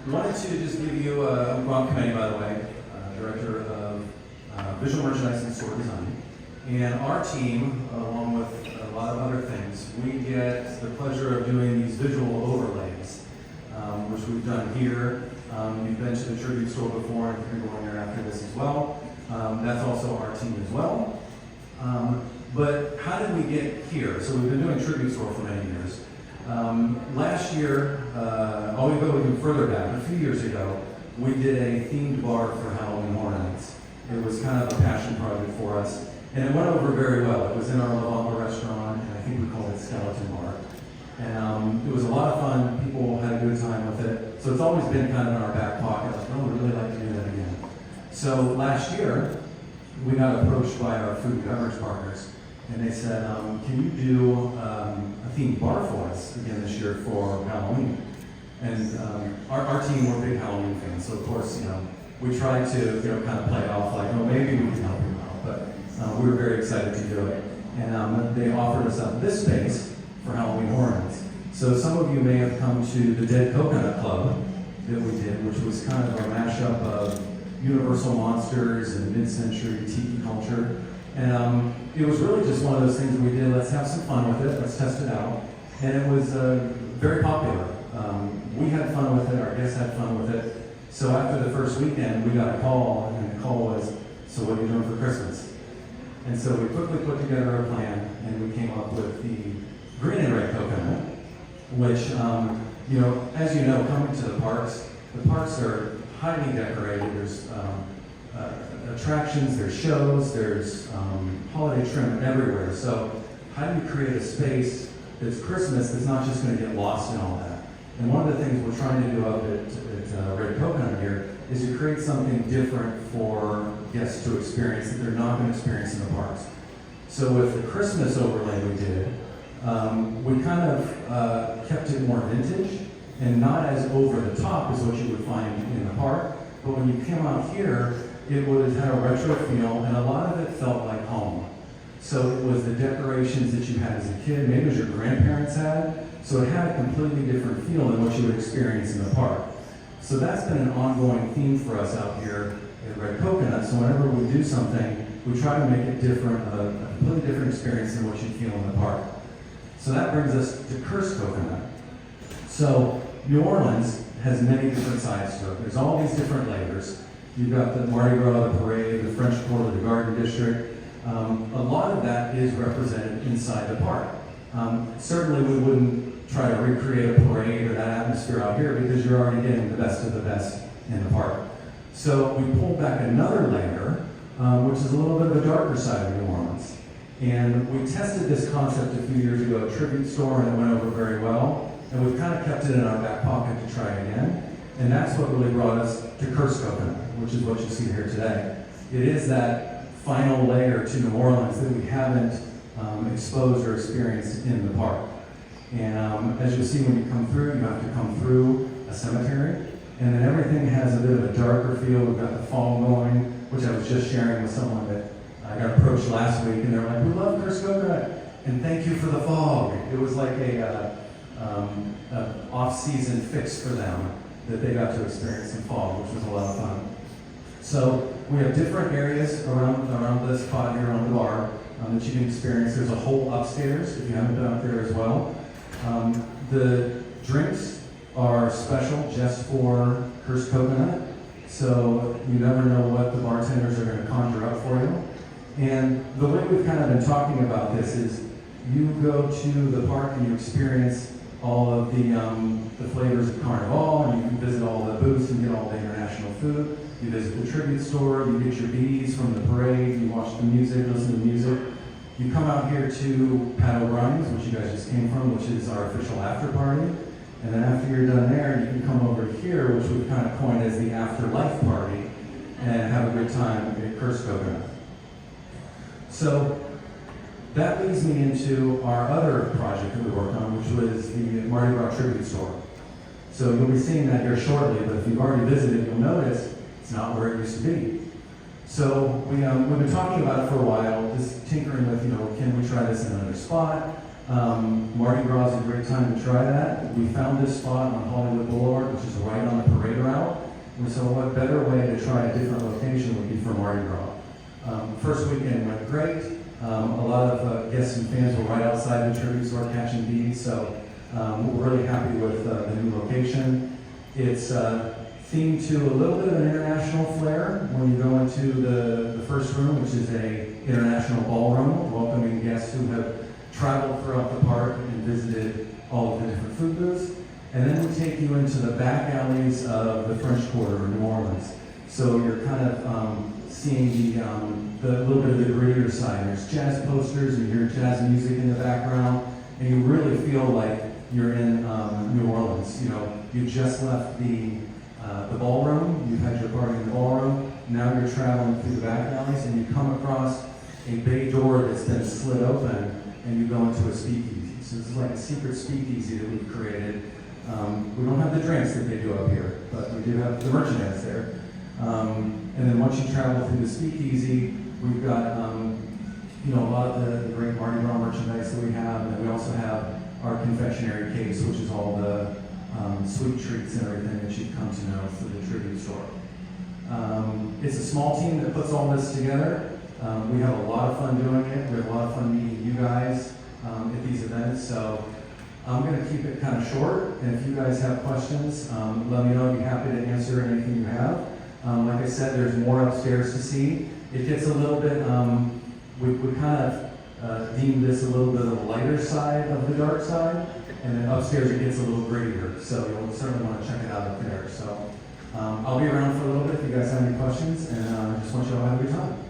Wanted to just give you Ron Kennedy, by the way, Director of Visual Merchandising and Store Design. And our team, along with a lot of other things, we get the pleasure of doing these visual overlays, which we've done here. You've been to the tribute store before, and you're going there after this as well. That's also our team as well. But how did we get here? So we've been doing tribute store for many years. Last year, I'll go even further back, a few years ago, we did a themed bar for Halloween Horror Nights. It was kind of a passion project for us, and it went over very well. It was in our Lavamba restaurant, and I think we called it Skeleton Bar. And it was a lot of fun. People had a good time with it. So it's always been kind of in our back pocket. Like, oh, we'd really like to do that again. So last year, we got approached by our food and beverage partners, and they said, can you do a themed bar for us again this year for Halloween? And our team, we're big Halloween fans, so of course, we tried to kind of play it off like, oh, maybe we can help you out, but we were very excited to do it. And they offered us up this space for Halloween Horror Nights. So some of you may have come to the Dead Coconut Club that we did, which was kind of a mashup of Universal monsters and mid-century tiki culture. And it was really just one of those things we did, let's have some fun with it, let's test it out. And it was very popular. We had fun with it, our guests had fun with it. So after the first weekend, we got a call, and the call was, so what are you doing for Christmas? And so we quickly put together a plan, and we came up with the green and red coconut, which, as you know, coming to the parks are highly decorated. There's attractions, there's shows, there's holiday trim everywhere. So how do you create a space that's Christmas that's not just going to get lost in all that? And one of the things we're trying to do up at Red Coconut here is to create something different for guests to experience that they're not going to experience in the parks. So with the Christmas overlay we did, we kind of kept it more vintage and not as over the top as what you would find in the park. But when you came out here, it had a retro feel, and a lot of it felt like home. So it was the decorations that you had as a kid, maybe it was your grandparents had, so it had a completely different feel than what you would experience in the park. So that's been an ongoing theme for us out here at Red Coconut. So whenever we do something, we try to make it different, a completely different experience than what you feel in the park. So that brings us to Cursed Coconut. So New Orleans has many different sides to it. There's all these different layers. You've got the Mardi Gras, the parade, the French Quarter, the Garden District. A lot of that is represented inside the park. Certainly we wouldn't try to recreate a parade or that atmosphere out here because you're already getting the best of the best in the park. So we pulled back another layer, which is a little bit of a darker side of New Orleans. And we tested this concept a few years ago at Tribute Store, and it went over very well. And we've kind of kept it in our back pocket to try again. And that's what really brought us to Cursed Coconut, which is what you see here today. It is that final layer to New Orleans that we haven't exposed or experienced in the park. And as you'll see when you come through, you have to come through a cemetery. And then everything has a bit of a darker feel. We've got the fall going, which I was just sharing with someone that I got approached last week, and they're like, we love Cursed Coconut, and thank you for the fog. It was like a off-season fix for them that they got to experience some fog, which was a lot of fun. So we have different areas around this spot here on the bar that you can experience. There's a whole upstairs if you haven't been up there as well. The drinks are special just for Cursed Coconut, so you never know what the bartenders are going to conjure up for you. And the way we've kind of been talking about this is you go to the park and you experience all of the flavors of Carnival, and you can visit all the booths and get all the international food. You visit the tribute store, you get your beads from the parade, you watch the music, listen to the music. You come out here to Pat O'Brien's, which you guys just came from, which is our official after party. And then after you're done there, you can come over here, which we've kind of coined as the afterlife party, and have a good time at Cursed Coconut. So that leads me into our other project that we worked on, which was the Mardi Gras tribute store. So you'll be seeing that here shortly, but if you've already visited, you'll notice it's not where it used to be. So we've been talking about it for a while, just tinkering with, can we try this in another spot? Mardi Gras is a great time to try that. We found this spot on Hollywood Boulevard, which is right on the parade route. And so what better way to try a different location would be for Mardi Gras. First weekend went great. A lot of guests and fans were right outside the tribute store catching bees, so we're really happy with the new location. It's themed to a little bit of an international flair when you go into the first room, which is a international ballroom, welcoming guests who have traveled throughout the park and visited all of the different food booths. And then we take you into the back alleys of the French Quarter in New Orleans. So you're kind of seeing the little bit of the grittier side. There's jazz posters, you hear jazz music in the background, and you really feel like you're in New Orleans. You just left the ballroom, you've had your party in the ballroom, now you're traveling through the back alleys, and you come across a bay door that's been slid open, and you go into a speakeasy. So this is like a secret speakeasy that we've created. We don't have the drinks that they do up here, but we do have the merchandise there. And then once you travel through the speakeasy, we've got a lot of the great Mardi Gras merchandise that we have, and then we also have our confectionery case, which is all the sweet treats and everything that you've come to know through the tribute store. It's a small team that puts all this together. We have a lot of fun doing it. We have a lot of fun meeting you guys at these events. So I'm going to keep it kind of short. And if you guys have questions, let me know. I'd be happy to answer anything you have. Like I said, there's more upstairs to see. It gets a little bit, we kind of deem this a little bit of the lighter side of the dark side. And then upstairs it gets a little grittier. So you'll certainly want to check it out up there. So I'll be around for a little bit if you guys have any questions. And I just want you all to have a good time.